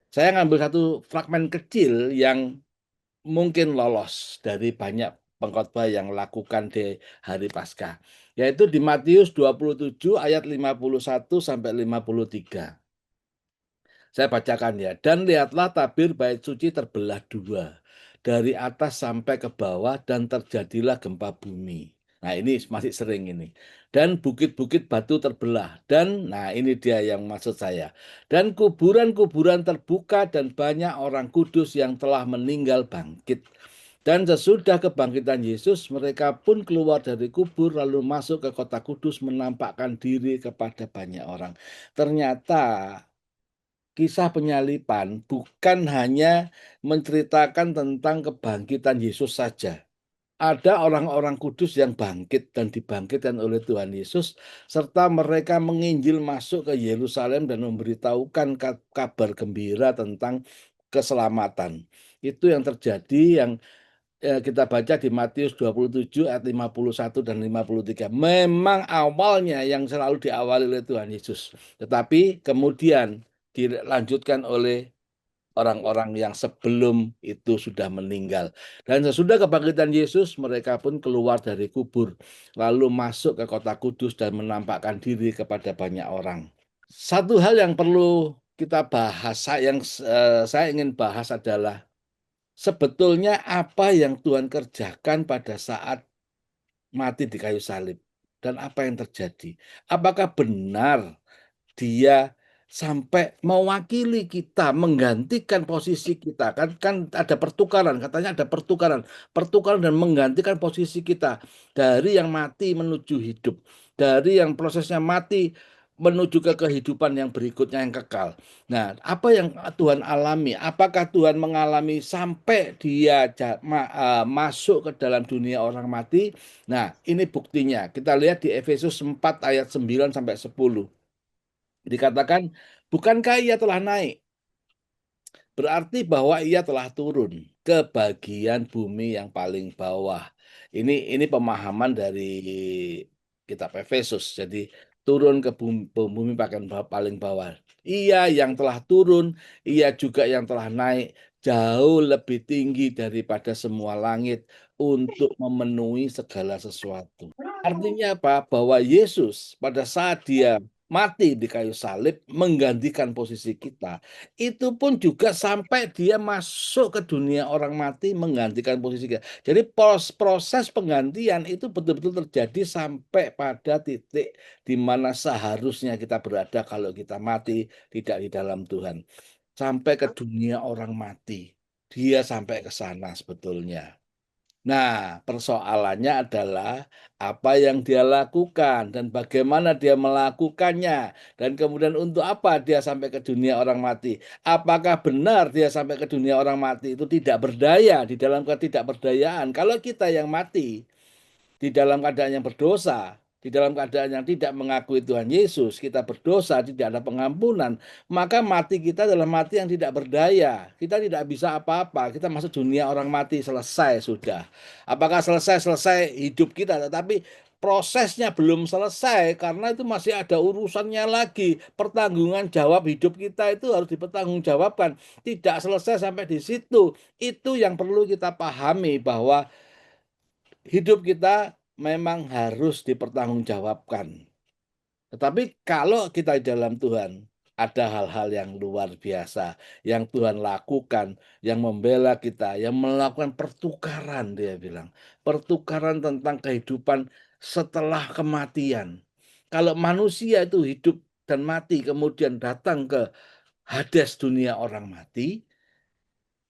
Saya ngambil satu fragmen kecil yang mungkin lolos dari banyak pengkhotbah yang lakukan di hari Paskah, yaitu di Matius 27 ayat 51 sampai 53. Saya bacakan ya. Dan lihatlah tabir bait suci terbelah dua, dari atas sampai ke bawah, dan terjadilah gempa bumi. Nah ini masih sering ini. Dan bukit-bukit batu terbelah. Dan nah ini dia yang maksud saya. Dan kuburan-kuburan terbuka dan banyak orang kudus yang telah meninggal bangkit. Dan sesudah kebangkitan Yesus, mereka pun keluar dari kubur lalu masuk ke kota kudus menampakkan diri kepada banyak orang. Ternyata kisah penyaliban bukan hanya menceritakan tentang kebangkitan Yesus saja. Ada orang-orang kudus yang bangkit dan dibangkitkan oleh Tuhan Yesus, serta mereka menginjil masuk ke Yerusalem dan memberitahukan kabar gembira tentang keselamatan. Itu yang terjadi yang kita baca di Matius 27 ayat 51 dan 53. Memang awalnya yang selalu diawali oleh Tuhan Yesus, tetapi kemudian dilanjutkan oleh orang-orang yang sebelum itu sudah meninggal. Dan sesudah kebangkitan Yesus, mereka pun keluar dari kubur, lalu masuk ke kota kudus dan menampakkan diri kepada banyak orang. Satu hal yang perlu kita bahas, saya ingin bahas adalah sebetulnya apa yang Tuhan kerjakan pada saat mati di kayu salib dan apa yang terjadi. Apakah benar dia sampai mewakili kita, menggantikan posisi kita? Kan ada pertukaran, katanya ada pertukaran dan menggantikan posisi kita dari yang mati menuju hidup, dari yang prosesnya mati menuju ke kehidupan yang berikutnya yang kekal. Nah, apa yang Tuhan alami? Apakah Tuhan mengalami sampai dia masuk ke dalam dunia orang mati? Nah, ini buktinya. Kita lihat di Efesus 4 ayat 9 sampai 10. Dikatakan, bukankah ia telah naik? Berarti bahwa ia telah turun ke bagian bumi yang paling bawah. Ini pemahaman dari kitab Efesus. Jadi turun ke bumi paling bawah. Ia yang telah turun, ia juga yang telah naik jauh lebih tinggi daripada semua langit untuk memenuhi segala sesuatu. Artinya apa? Bahwa Yesus pada saat dia mati di kayu salib menggantikan posisi kita. Itu pun juga sampai dia masuk ke dunia orang mati menggantikan posisi kita. Jadi proses penggantian itu betul-betul terjadi sampai pada titik di mana seharusnya kita berada kalau kita mati tidak di dalam Tuhan. Sampai ke dunia orang mati. Dia sampai ke sana sebetulnya. Nah, persoalannya adalah apa yang dia lakukan dan bagaimana dia melakukannya. Dan kemudian untuk apa dia sampai ke dunia orang mati. Apakah benar dia sampai ke dunia orang mati itu tidak berdaya di dalam ketidakberdayaan. Kalau kita yang mati, di dalam keadaan yang berdosa, di dalam keadaan yang tidak mengakui Tuhan Yesus, kita berdosa, tidak ada pengampunan, maka mati kita adalah mati yang tidak berdaya. Kita tidak bisa apa-apa. Kita masuk dunia orang mati, selesai sudah. Apakah selesai hidup kita, tetapi prosesnya belum selesai karena itu masih ada urusannya lagi. Pertanggungan jawab hidup kita itu harus dipertanggungjawabkan. Tidak selesai sampai di situ. Itu yang perlu kita pahami bahwa hidup kita memang harus dipertanggungjawabkan. Tetapi kalau kita di dalam Tuhan, ada hal-hal yang luar biasa yang Tuhan lakukan, yang membela kita, yang melakukan pertukaran, dia bilang. Pertukaran tentang kehidupan setelah kematian. Kalau manusia itu hidup dan mati, kemudian datang ke Hades dunia orang mati,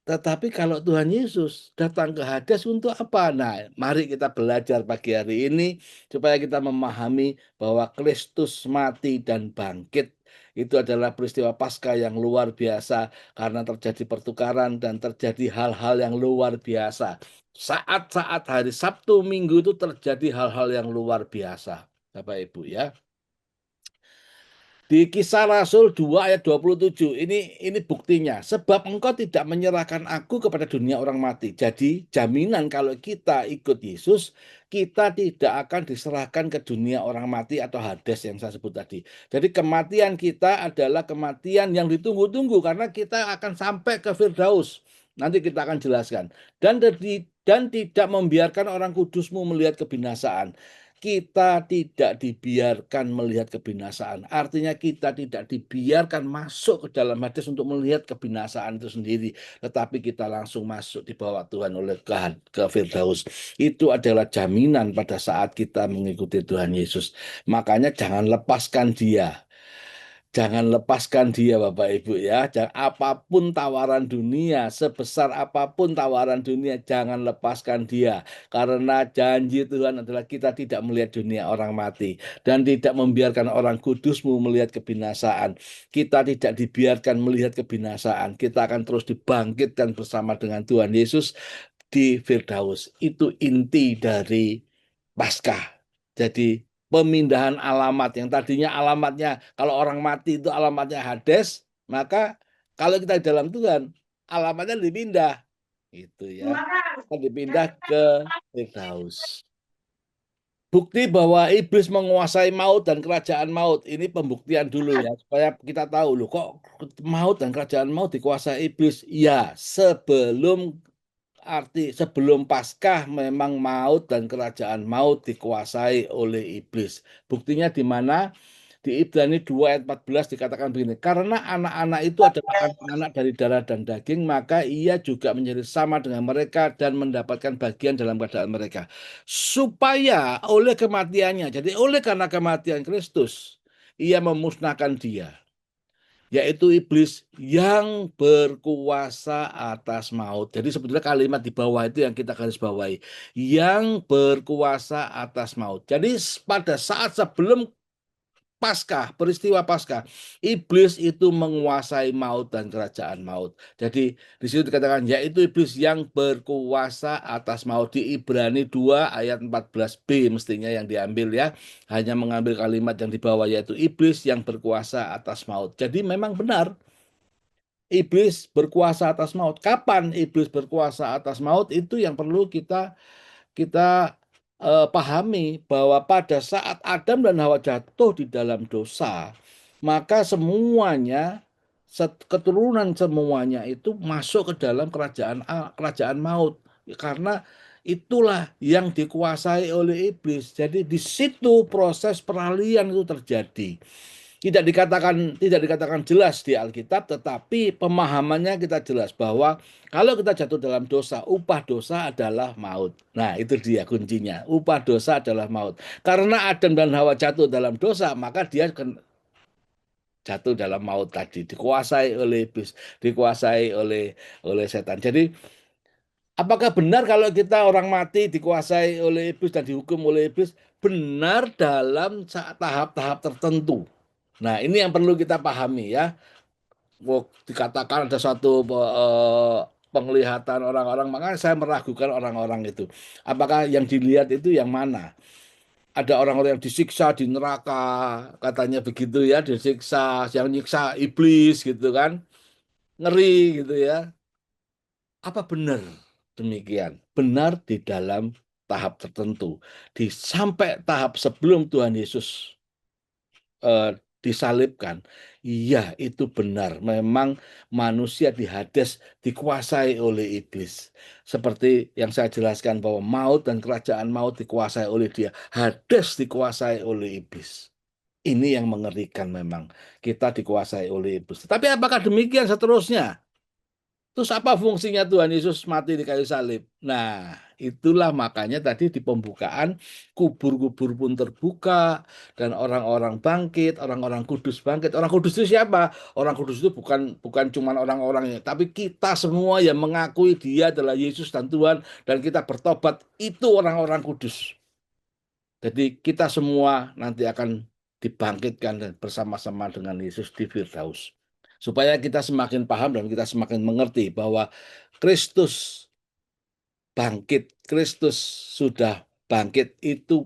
tetapi kalau Tuhan Yesus datang ke Hades untuk apa? Nah, mari kita belajar pagi hari ini supaya kita memahami bahwa Kristus mati dan bangkit itu adalah peristiwa Paskah yang luar biasa karena terjadi pertukaran dan terjadi hal-hal yang luar biasa. Saat-saat hari Sabtu Minggu itu terjadi hal-hal yang luar biasa, Bapak Ibu ya. Di Kisah Rasul 2 ayat 27, ini buktinya. Sebab engkau tidak menyerahkan aku kepada dunia orang mati. Jadi jaminan kalau kita ikut Yesus, kita tidak akan diserahkan ke dunia orang mati atau Hades yang saya sebut tadi. Jadi kematian kita adalah kematian yang ditunggu-tunggu karena kita akan sampai ke Firdaus. Nanti kita akan jelaskan. Dan tidak membiarkan orang kudusmu melihat kebinasaan. Kita tidak dibiarkan melihat kebinasaan. Artinya kita tidak dibiarkan masuk ke dalam Hades untuk melihat kebinasaan itu sendiri. Tetapi kita langsung masuk di bawah Tuhan oleh ke Firdaus. Itu adalah jaminan pada saat kita mengikuti Tuhan Yesus. Makanya jangan lepaskan dia. Jangan lepaskan dia Bapak Ibu ya. Apapun tawaran dunia, sebesar apapun tawaran dunia, jangan lepaskan dia. Karena janji Tuhan adalah kita tidak melihat dunia orang mati. Dan tidak membiarkan orang kudusmu melihat kebinasaan. Kita tidak dibiarkan melihat kebinasaan. Kita akan terus dibangkitkan bersama dengan Tuhan Yesus di Firdaus. Itu inti dari Paskah. Jadi pemindahan alamat yang tadinya alamatnya kalau orang mati itu alamatnya Hades, maka kalau kita di dalam Tuhan alamatnya dipindah itu ya. Kita dipindah ke Firdaus. Bukti bahwa iblis menguasai maut dan kerajaan maut. Ini pembuktian dulu ya, supaya kita tahu loh kok maut dan kerajaan maut dikuasai iblis. Ya, sebelum Paskah memang maut dan kerajaan maut dikuasai oleh iblis. Buktinya di mana? Di Ibrani 2 ayat 14 dikatakan begini, karena anak-anak itu adalah anak-anak dari darah dan daging, maka ia juga menjadi sama dengan mereka dan mendapatkan bagian dalam keadaan mereka. Supaya oleh kematiannya, jadi oleh karena kematian Kristus, ia memusnahkan dia, yaitu iblis yang berkuasa atas maut. Jadi sebetulnya kalimat di bawah itu yang kita garis bawahi, yang berkuasa atas maut. Jadi pada saat sebelum Paskah, peristiwa Paskah, iblis itu menguasai maut dan kerajaan maut. Jadi di situ dikatakan yaitu iblis yang berkuasa atas maut, di Ibrani 2 ayat 14b mestinya yang diambil ya. Hanya mengambil kalimat yang di bawah yaitu iblis yang berkuasa atas maut. Jadi memang benar iblis berkuasa atas maut. Kapan iblis berkuasa atas maut? Itu yang perlu kita pahami bahwa pada saat Adam dan Hawa jatuh di dalam dosa, maka semuanya keturunan semuanya itu masuk ke dalam kerajaan maut karena itulah yang dikuasai oleh iblis. Jadi di situ proses peralihan itu terjadi. Tidak dikatakan jelas di Alkitab, tetapi pemahamannya kita jelas bahwa kalau kita jatuh dalam dosa, upah dosa adalah maut. Nah, itu dia kuncinya. Upah dosa adalah maut. Karena Adam dan Hawa jatuh dalam dosa, maka dia jatuh dalam maut tadi, dikuasai oleh iblis, dikuasai oleh setan. Jadi, apakah benar kalau kita orang mati dikuasai oleh iblis dan dihukum oleh iblis? Benar dalam tahap-tahap tertentu. Nah, ini yang perlu kita pahami ya. Dikatakan ada suatu penglihatan orang-orang, makanya saya meragukan orang-orang itu. Apakah yang dilihat itu yang mana? Ada orang-orang yang disiksa di neraka, katanya begitu ya, disiksa, yang nyiksa iblis gitu kan. Ngeri gitu ya. Apa benar demikian? Benar di dalam tahap tertentu. Sampai tahap sebelum Tuhan Yesus eh, disalibkan. Iya, itu benar. Memang manusia di Hades dikuasai oleh iblis. Seperti yang saya jelaskan bahwa maut dan kerajaan maut dikuasai oleh dia. Hades dikuasai oleh iblis. Ini yang mengerikan memang. Kita dikuasai oleh iblis. Tapi apakah demikian seterusnya? Terus apa fungsinya Tuhan Yesus mati di kayu salib? Nah, itulah makanya tadi di pembukaan kubur-kubur pun terbuka dan orang-orang bangkit, orang-orang kudus bangkit. Orang kudus itu siapa? Orang kudus itu bukan cuma orang-orangnya, tapi kita semua yang mengakui Dia adalah Yesus dan Tuhan dan kita bertobat itu orang-orang kudus. Jadi kita semua nanti akan dibangkitkan dan bersama-sama dengan Yesus di Firdaus. Supaya kita semakin paham dan kita semakin mengerti bahwa Kristus bangkit, Kristus sudah bangkit itu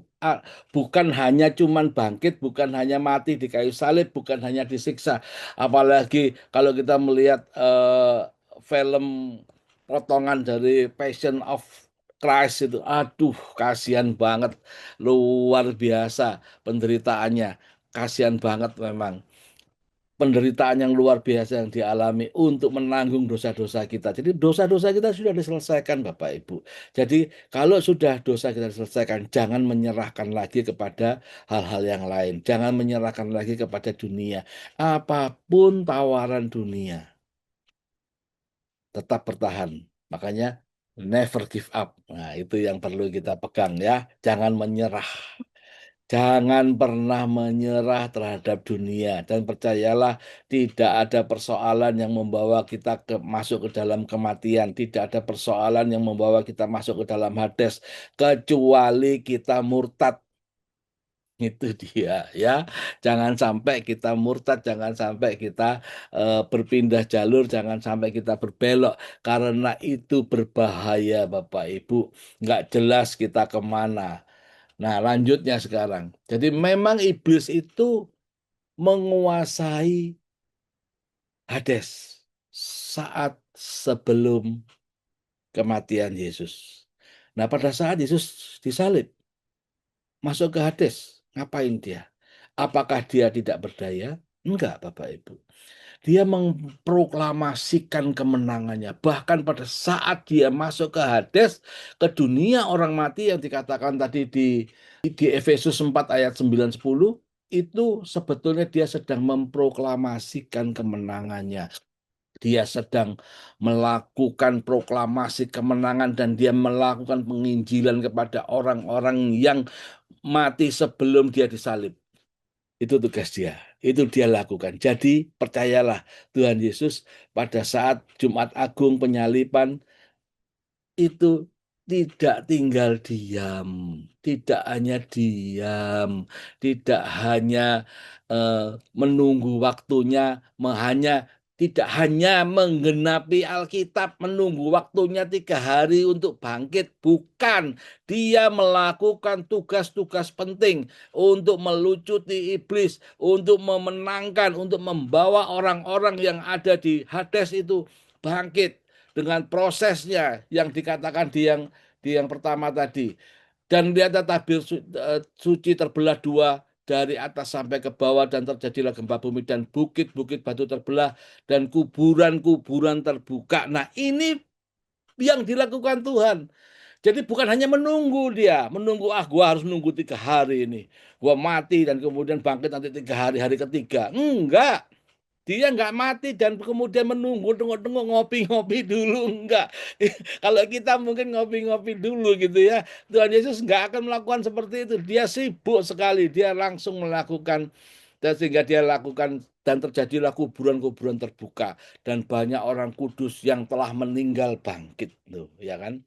bukan hanya cuman bangkit, bukan hanya mati di kayu salib, bukan hanya disiksa. Apalagi kalau kita melihat film potongan dari Passion of Christ itu, aduh, kasihan banget, luar biasa penderitaannya, kasihan banget memang penderitaan yang luar biasa yang dialami untuk menanggung dosa-dosa kita. Jadi dosa-dosa kita sudah diselesaikan Bapak Ibu. Jadi kalau sudah dosa kita diselesaikan, jangan menyerahkan lagi kepada hal-hal yang lain. Jangan menyerahkan lagi kepada dunia. Apapun tawaran dunia, tetap bertahan. Makanya never give up. Nah, itu yang perlu kita pegang ya. Jangan menyerah. Jangan pernah menyerah terhadap dunia dan percayalah tidak ada persoalan yang membawa kita masuk ke dalam kematian, tidak ada persoalan yang membawa kita masuk ke dalam Hades kecuali kita murtad. Itu dia ya. Jangan sampai kita murtad, jangan sampai kita berpindah jalur, jangan sampai kita berbelok karena itu berbahaya Bapak Ibu. Nggak jelas kita kemana. Nah, lanjutnya sekarang. Jadi memang iblis itu menguasai Hades saat sebelum kematian Yesus. Nah, pada saat Yesus disalib, masuk ke Hades, ngapain dia? Apakah dia tidak berdaya? Enggak, Bapak Ibu. Dia memproklamasikan kemenangannya. Bahkan pada saat dia masuk ke Hades, ke dunia orang mati yang dikatakan tadi di Efesus 4 ayat 9-10, itu sebetulnya dia sedang memproklamasikan kemenangannya. Dia sedang melakukan proklamasi kemenangan dan dia melakukan penginjilan kepada orang-orang yang mati sebelum dia disalib. Itu tugas dia. Itu dia lakukan. Jadi percayalah Tuhan Yesus pada saat Jumat Agung penyaliban itu tidak tinggal diam, tidak hanya diam, tidak hanya menunggu waktunya, tidak hanya menggenapi Alkitab, menunggu waktunya 3 hari untuk bangkit, bukan. Dia melakukan tugas-tugas penting untuk melucuti iblis, untuk memenangkan, untuk membawa orang-orang yang ada di Hades itu bangkit dengan prosesnya yang dikatakan di yang pertama tadi. Dan lihat tabir suci terbelah dua dari atas sampai ke bawah dan terjadilah gempa bumi dan bukit-bukit batu terbelah dan kuburan-kuburan terbuka. Nah, ini yang dilakukan Tuhan. Jadi bukan hanya menunggu dia, menunggu gua harus menunggu 3 hari ini, gua mati dan kemudian bangkit nanti 3 hari, hari ketiga. Enggak, dia nggak mati dan kemudian menunggu, tengok-tengok, ngopi-ngopi dulu, enggak. Kalau kita mungkin ngopi-ngopi dulu gitu ya. Tuhan Yesus nggak akan melakukan seperti itu. Dia sibuk sekali, dia langsung melakukan dan sehingga dia lakukan dan terjadilah kuburan-kuburan terbuka dan banyak orang kudus yang telah meninggal bangkit tuh, ya kan?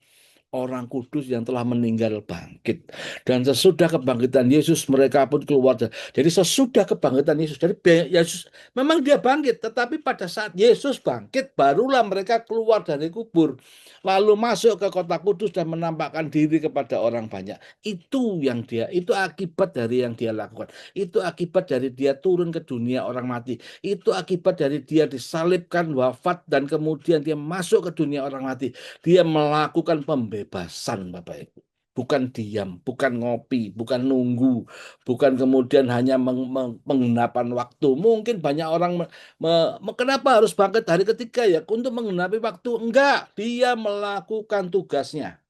Orang kudus yang telah meninggal bangkit. Dan sesudah kebangkitan Yesus mereka pun keluar. Jadi sesudah kebangkitan Yesus, jadi Yesus memang dia bangkit, tetapi pada saat Yesus bangkit barulah mereka keluar dari kubur. Lalu masuk ke kota kudus dan menampakkan diri kepada orang banyak. Itu akibat dari yang dia lakukan. Itu akibat dari dia turun ke dunia orang mati. Itu akibat dari dia disalibkan, wafat, dan kemudian dia masuk ke dunia orang mati. Dia melakukan pembebasan, Bapak Ibu. Bukan diam, bukan ngopi, bukan nunggu, bukan kemudian hanya menggenapan waktu. Mungkin banyak orang kenapa harus bangkit hari ketiga ya? Untuk menggenapi waktu. Enggak, dia melakukan tugasnya.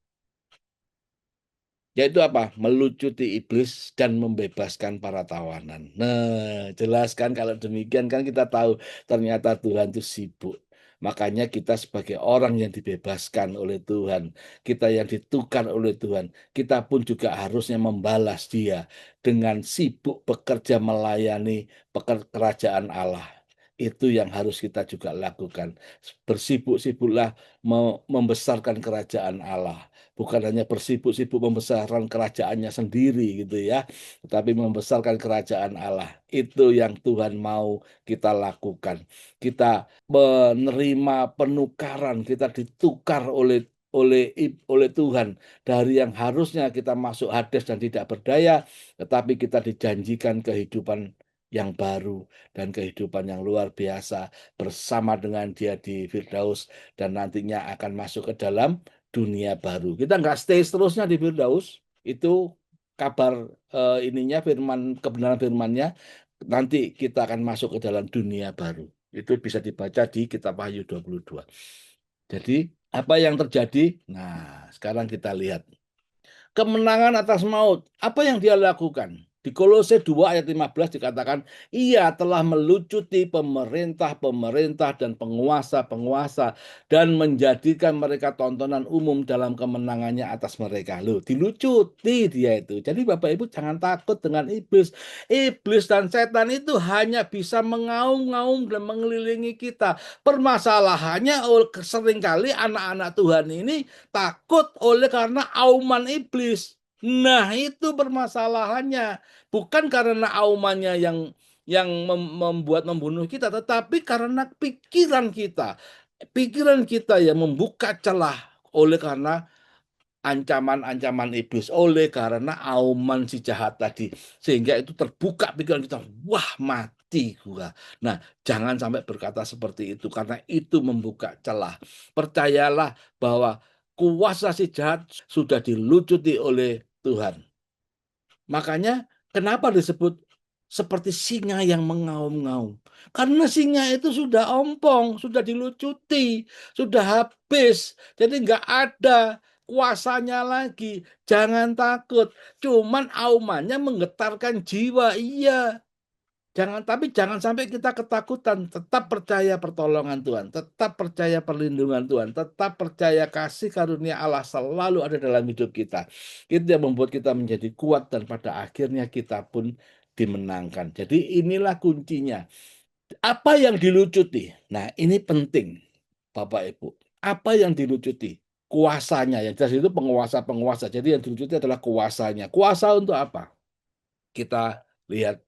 Yaitu apa? Melucuti iblis dan membebaskan para tawanan. Nah, jelaskan kalau demikian kan kita tahu ternyata Tuhan itu sibuk. Makanya kita sebagai orang yang dibebaskan oleh Tuhan, kita yang ditukar oleh Tuhan, kita pun juga harusnya membalas dia dengan sibuk bekerja melayani kerajaan Allah. Itu yang harus kita juga lakukan. Bersibuk-sibuklah membesarkan kerajaan Allah, bukan hanya bersibuk-sibuk membesarkan kerajaannya sendiri gitu ya, tetapi membesarkan kerajaan Allah. Itu yang Tuhan mau kita lakukan. Kita menerima penukaran, kita ditukar oleh oleh Tuhan, dari yang harusnya kita masuk Hades dan tidak berdaya, tetapi kita dijanjikan kehidupan yang baru dan kehidupan yang luar biasa bersama dengan Dia di Firdaus dan nantinya akan masuk ke dalam dunia baru. Kita nggak stay seterusnya di Firdaus, itu kabar ininya firman kebenaran firmannya, nanti kita akan masuk ke dalam dunia baru. Itu bisa dibaca di Kitab Wahyu 22. Jadi apa yang terjadi? Nah, sekarang kita lihat kemenangan atas maut. Apa yang dia lakukan? Di Kolose 2 ayat 15 dikatakan, ia telah melucuti pemerintah-pemerintah dan penguasa-penguasa dan menjadikan mereka tontonan umum dalam kemenangannya atas mereka. Loh, dilucuti dia itu. Jadi Bapak Ibu jangan takut dengan iblis. Iblis dan setan itu hanya bisa mengaum-ngaum dan mengelilingi kita. Permasalahannya seringkali anak-anak Tuhan ini takut oleh karena auman iblis. Nah, itu permasalahannya. Bukan karena aumannya yang membuat membunuh kita, tetapi karena pikiran kita. Pikiran kita yang membuka celah oleh karena ancaman-ancaman iblis, oleh karena auman si jahat tadi. Sehingga itu terbuka pikiran kita, wah mati gua. Nah, jangan sampai berkata seperti itu karena itu membuka celah. Percayalah bahwa kuasa si jahat sudah dilucuti oleh Tuhan. Makanya kenapa disebut seperti singa yang mengaum-ngaum? Karena singa itu sudah ompong, sudah dilucuti, sudah habis. Jadi nggak ada kuasanya lagi. Jangan takut. Cuman aumannya menggetarkan jiwa. Iya. Tapi jangan sampai kita ketakutan. Tetap percaya pertolongan Tuhan, tetap percaya perlindungan Tuhan, tetap percaya kasih karunia Allah selalu ada dalam hidup kita. Itu yang membuat kita menjadi kuat dan pada akhirnya kita pun dimenangkan. Jadi inilah kuncinya. Apa yang dilucuti? Nah, ini penting, Bapak Ibu. Apa yang dilucuti? Kuasanya. Yang jelas itu penguasa-penguasa. Jadi yang dilucuti adalah kuasanya. Kuasa untuk apa? Kita lihat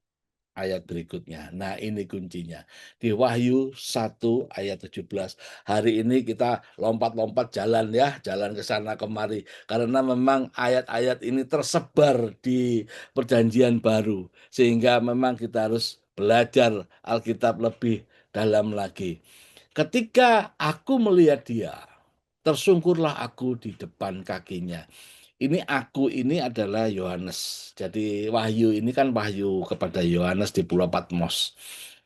ayat berikutnya. Nah, ini kuncinya. Di Wahyu 1 ayat 17. Hari ini kita lompat-lompat jalan ya, jalan ke sana kemari. Karena memang ayat-ayat ini tersebar di Perjanjian Baru. Sehingga memang kita harus belajar Alkitab lebih dalam lagi. Ketika aku melihat dia, tersungkurlah aku di depan kakinya. Ini adalah Yohanes. Jadi wahyu ini kan wahyu kepada Yohanes di Pulau Patmos.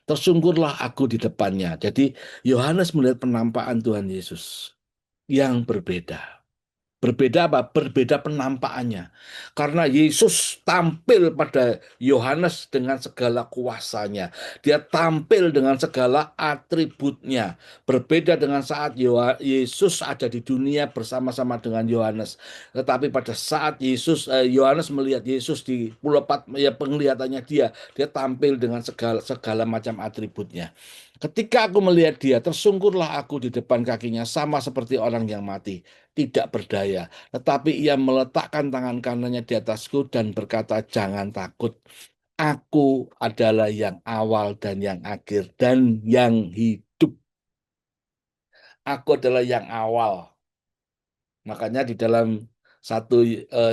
Tersungkurlah aku di depannya. Jadi Yohanes melihat penampakan Tuhan Yesus yang berbeda. Berbeda apa? Berbeda penampakannya. Karena Yesus tampil pada Yohanes dengan segala kuasanya. Dia tampil dengan segala atributnya. Berbeda dengan saat Yesus ada di dunia bersama-sama dengan Yohanes. Tetapi pada saat Yohanes melihat Yesus di Pulau Patmos, ya penglihatannya dia tampil dengan segala segala macam atributnya. Ketika aku melihat dia, tersungkurlah aku di depan kakinya sama seperti orang yang mati, tidak berdaya. Tetapi ia meletakkan tangan kanannya di atasku dan berkata, jangan takut. Aku adalah yang awal dan yang akhir dan yang hidup. Aku adalah yang awal. Makanya di dalam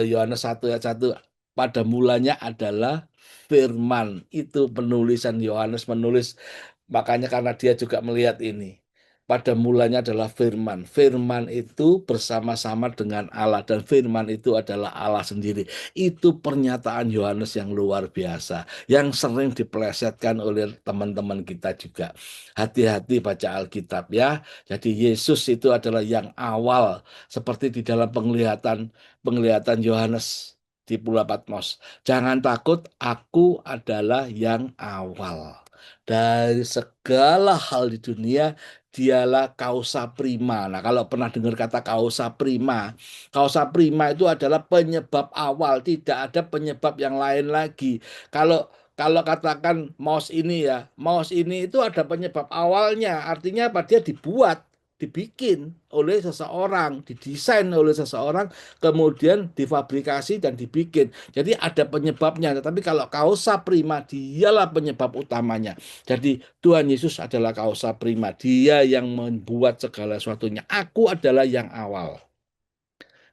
Yohanes 1 ayat 1, pada mulanya adalah firman. Itu penulisan Yohanes menulis, makanya karena dia juga melihat ini. Pada mulanya adalah firman. Firman itu bersama-sama dengan Allah dan firman itu adalah Allah sendiri. Itu pernyataan Yohanes yang luar biasa, yang sering dipelesetkan oleh teman-teman kita juga. Hati-hati baca Alkitab ya. Jadi Yesus itu adalah yang awal, seperti di dalam penglihatan penglihatan Yohanes di Pulau Patmos. Jangan takut, aku adalah yang awal. Dari segala hal di dunia, dialah causa prima. Nah, kalau pernah dengar kata causa prima itu adalah penyebab awal, tidak ada penyebab yang lain lagi. Kalau kalau katakan mouse ini itu ada penyebab awalnya, artinya apa? Dia dibikin oleh seseorang, didesain oleh seseorang, kemudian difabrikasi dan dibikin. Jadi ada penyebabnya, tetapi kalau causa prima dialah penyebab utamanya. Jadi Tuhan Yesus adalah causa prima, dia yang membuat segala sesuatunya. Aku adalah yang awal.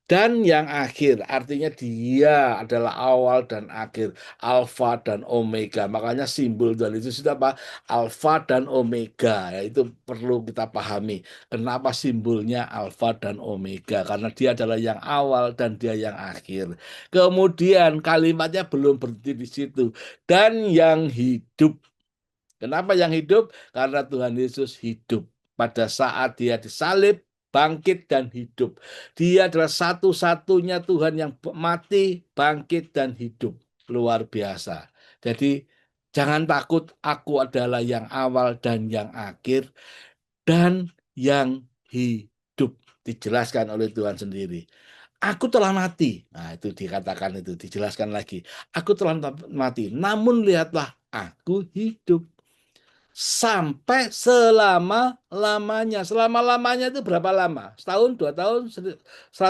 Dan yang akhir, artinya dia adalah awal dan akhir, Alfa dan Omega. Makanya simbol Tuhan Yesus itu apa? Alfa dan Omega. Ya, itu perlu kita pahami. Kenapa simbolnya Alfa dan Omega? Karena dia adalah yang awal dan dia yang akhir. Kemudian kalimatnya belum berhenti di situ. Dan yang hidup. Kenapa yang hidup? Karena Tuhan Yesus hidup. Pada saat dia disalib, bangkit dan hidup. Dia adalah satu-satunya Tuhan yang mati, bangkit dan hidup. Luar biasa. Jadi jangan takut, aku adalah yang awal dan yang akhir dan yang hidup. Dijelaskan oleh Tuhan sendiri. Aku telah mati. Nah, itu dikatakan itu, dijelaskan lagi. Aku telah mati, namun lihatlah aku hidup sampai selama-lamanya. Selama-lamanya itu berapa lama? Setahun, 2 tahun, 100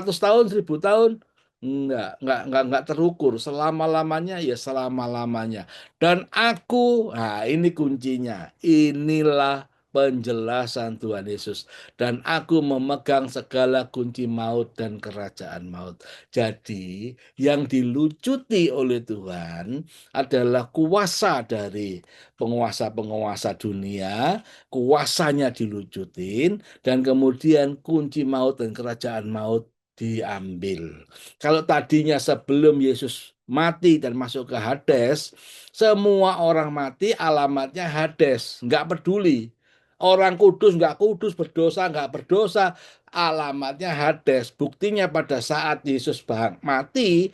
tahun, 1000 tahun? Enggak terukur. Selama-lamanya ya selama-lamanya. Dan aku, nah ini kuncinya. Inilah penjelasan Tuhan Yesus. Dan aku memegang segala kunci maut dan kerajaan maut. Jadi yang dilucuti oleh Tuhan adalah kuasa dari penguasa-penguasa dunia, kuasanya dilucutin, dan kemudian kunci maut dan kerajaan maut diambil. Kalau tadinya sebelum Yesus mati dan masuk ke Hades, semua orang mati alamatnya Hades, nggak peduli. Orang kudus nggak kudus, berdosa nggak berdosa, alamatnya Hades. Buktinya pada saat Yesus mati,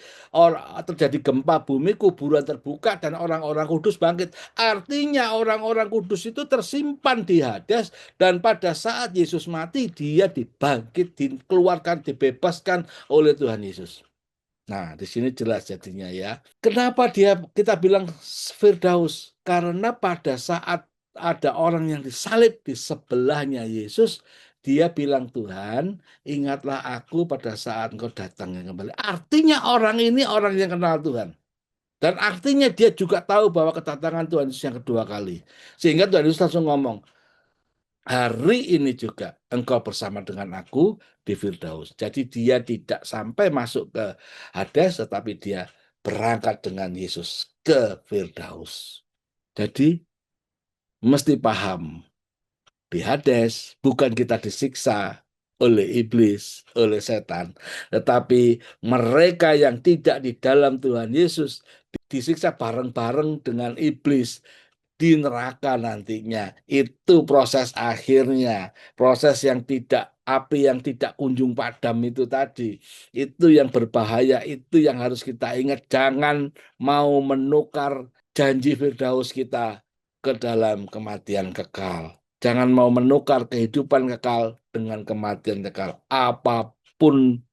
terjadi gempa bumi, kuburan terbuka, dan orang-orang kudus bangkit. Artinya orang-orang kudus itu tersimpan di Hades, dan pada saat Yesus mati, dia dibangkit, dikeluarkan, dibebaskan oleh Tuhan Yesus. Nah, di sini jelas jadinya ya. Kenapa kita bilang Firdaus? Karena pada saat ada orang yang disalib di sebelahnya Yesus, dia bilang, Tuhan, ingatlah aku pada saat engkau datang kembali. Artinya orang ini orang yang kenal Tuhan. Dan artinya dia juga tahu bahwa kedatangan Tuhan Yesus yang kedua kali. Sehingga Tuhan Yesus langsung ngomong, hari ini juga engkau bersama dengan aku di Firdaus. Jadi dia tidak sampai masuk ke Hades, tetapi dia berangkat dengan Yesus ke Firdaus. Jadi mesti paham, di Hades bukan kita disiksa oleh iblis, oleh setan, tetapi mereka yang tidak di dalam Tuhan Yesus disiksa bareng-bareng dengan iblis di neraka nantinya. Itu proses akhirnya, proses yang tidak, api yang tidak kunjung padam itu tadi. Itu yang berbahaya, itu yang harus kita ingat. Jangan mau menukar janji Firdaus kita ke dalam kematian kekal. Jangan mau menukar kehidupan kekal dengan kematian kekal. Apapun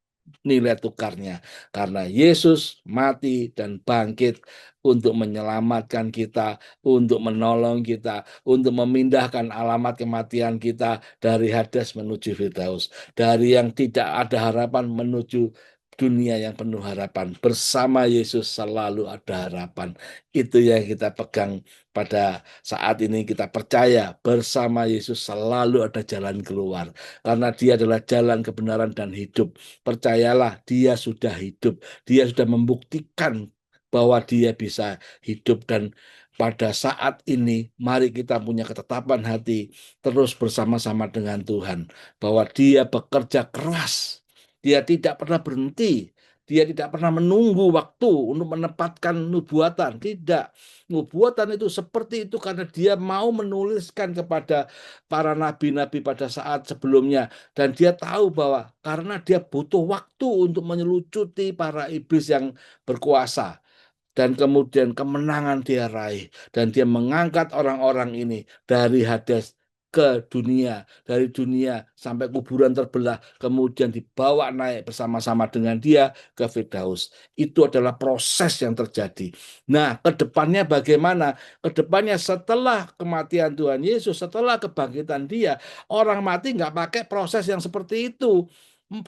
nilai tukarnya. Karena Yesus mati dan bangkit untuk menyelamatkan kita, untuk menolong kita, untuk memindahkan alamat kematian kita dari Hades menuju Firdaus. Dari yang tidak ada harapan menuju dunia yang penuh harapan. Bersama Yesus selalu ada harapan. Itu yang kita pegang pada saat ini, kita percaya bersama Yesus selalu ada jalan keluar. Karena dia adalah jalan kebenaran dan hidup. Percayalah, dia sudah hidup. Dia sudah membuktikan bahwa dia bisa hidup. Dan pada saat ini, mari kita punya ketetapan hati terus bersama-sama dengan Tuhan. Bahwa dia bekerja keras. Dia tidak pernah berhenti. Dia tidak pernah menunggu waktu untuk menempatkan nubuatan. Tidak. Nubuatan itu seperti itu karena dia mau menuliskan kepada para nabi-nabi pada saat sebelumnya. Dan dia tahu bahwa karena dia butuh waktu untuk menyelucuti para iblis yang berkuasa. Dan kemudian kemenangan dia raih. Dan dia mengangkat orang-orang ini dari Hades ke dunia. Dari dunia sampai kuburan terbelah. Kemudian dibawa naik bersama-sama dengan dia ke Firdaus. Itu adalah proses yang terjadi. Nah, kedepannya bagaimana? Kedepannya setelah kematian Tuhan Yesus, setelah kebangkitan dia, orang mati nggak pakai proses yang seperti itu.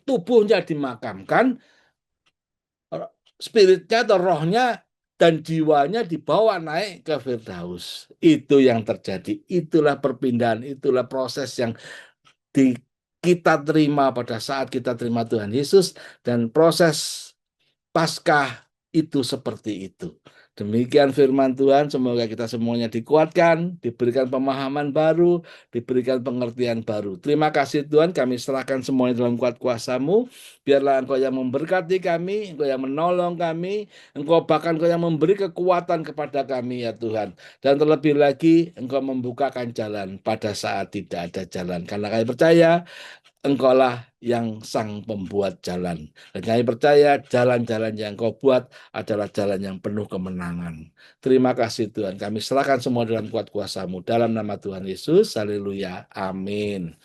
Tubuhnya dimakamkan, spiritnya atau rohnya dan jiwanya dibawa naik ke Firdaus. Itu yang terjadi. Itulah perpindahan, itulah proses yang kita terima pada saat kita terima Tuhan Yesus, dan proses Paskah itu seperti itu. Demikian firman Tuhan, semoga kita semuanya dikuatkan, diberikan pemahaman baru, diberikan pengertian baru. Terima kasih Tuhan, kami serahkan semuanya dalam kuat kuasa-Mu. Biarlah Engkau yang memberkati kami, Engkau yang menolong kami, Engkau bahkan Engkau yang memberi kekuatan kepada kami ya Tuhan. Dan terlebih lagi, Engkau membukakan jalan pada saat tidak ada jalan. Karena kami percaya, Engkaulah yang sang pembuat jalan. Dan kami percaya jalan-jalan yang Engkau buat adalah jalan yang penuh kemenangan. Terima kasih Tuhan. Kami serahkan semua dalam kuat kuasa-Mu. Dalam nama Tuhan Yesus. Haleluya. Amin.